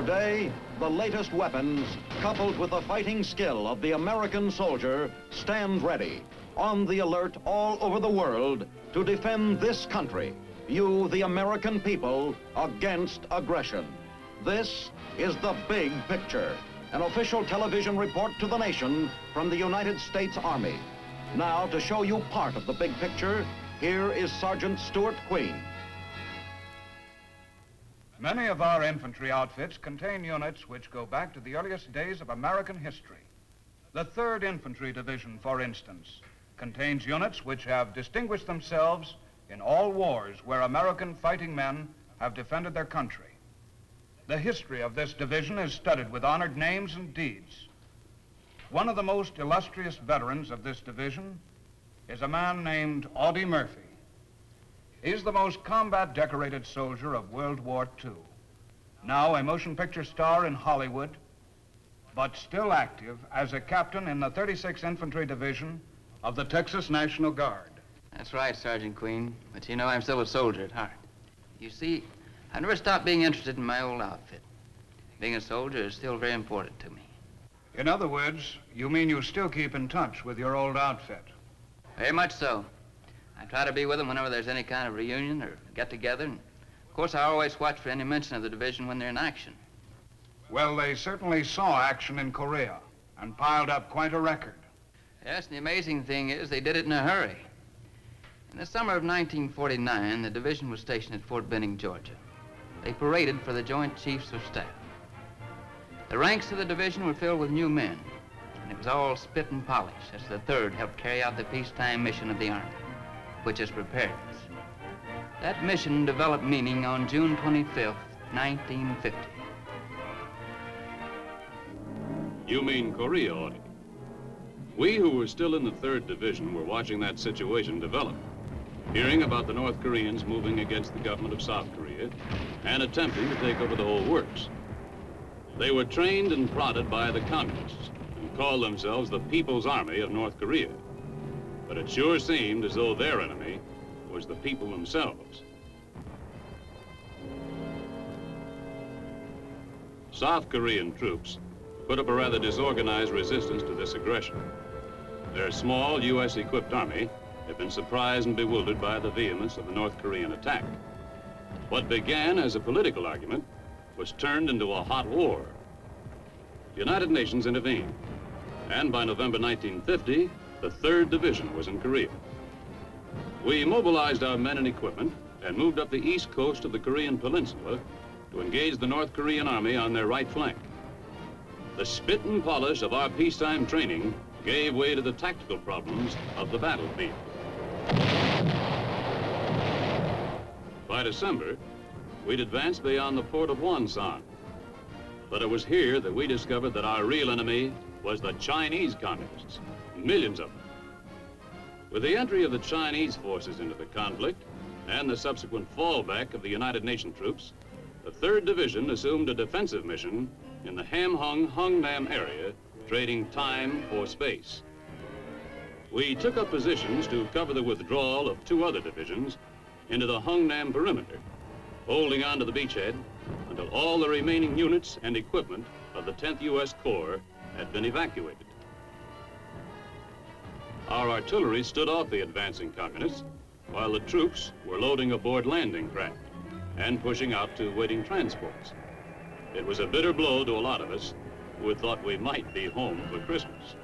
Today, the latest weapons, coupled with the fighting skill of the American soldier, stand ready, on the alert all over the world to defend this country, you, the American people, against aggression. This is The Big Picture, an official television report to the nation from the United States Army. Now, to show you part of the big picture, here is Sergeant Stuart Queen. Many of our infantry outfits contain units which go back to the earliest days of American history. The 3rd Infantry Division, for instance, contains units which have distinguished themselves in all wars where American fighting men have defended their country. The history of this division is studded with honored names and deeds. One of the most illustrious veterans of this division is a man named Audie Murphy. He's the most combat-decorated soldier of World War II. Now a motion picture star in Hollywood, but still active as a captain in the 36th Infantry Division of the Texas National Guard. That's right, Sergeant Queen, but you know I'm still a soldier at heart. You see, I never stopped being interested in my old outfit. Being a soldier is still very important to me. In other words, you mean you still keep in touch with your old outfit? Very much so. I try to be with them whenever there's any kind of reunion or get-together, and of course I always watch for any mention of the division when they're in action. Well, they certainly saw action in Korea and piled up quite a record. Yes, and the amazing thing is they did it in a hurry. In the summer of 1949, the division was stationed at Fort Benning, Georgia. They paraded for the Joint Chiefs of Staff. The ranks of the division were filled with new men, and it was all spit and polish as the 3rd helped carry out the peacetime mission of the Army, which is preparedness. That mission developed meaning on June 25th, 1950. You mean Korea, Audie? We who were still in the 3rd Division were watching that situation develop, hearing about the North Koreans moving against the government of South Korea and attempting to take over the whole works. They were trained and prodded by the communists and called themselves the People's Army of North Korea. But it sure seemed as though their enemy was the people themselves. South Korean troops put up a rather disorganized resistance to this aggression. Their small U.S.-equipped army had been surprised and bewildered by the vehemence of the North Korean attack. What began as a political argument was turned into a hot war. The United Nations intervened, and by November 1950, the 3rd Division was in Korea. We mobilized our men and equipment and moved up the east coast of the Korean Peninsula to engage the North Korean army on their right flank. The spit and polish of our peacetime training gave way to the tactical problems of the battlefield. By December, we'd advanced beyond the port of Wonsan. But it was here that we discovered that our real enemy was the Chinese communists, millions of them. With the entry of the Chinese forces into the conflict and the subsequent fallback of the United Nations troops, the 3rd Division assumed a defensive mission in the Hamhung, Hungnam area, trading time for space. We took up positions to cover the withdrawal of 2 other divisions into the Hungnam perimeter, holding on to the beachhead until all the remaining units and equipment of the 10th U.S. Corps had been evacuated. Our artillery stood off the advancing communists while the troops were loading aboard landing craft and pushing out to waiting transports. It was a bitter blow to a lot of us who had thought we might be home for Christmas.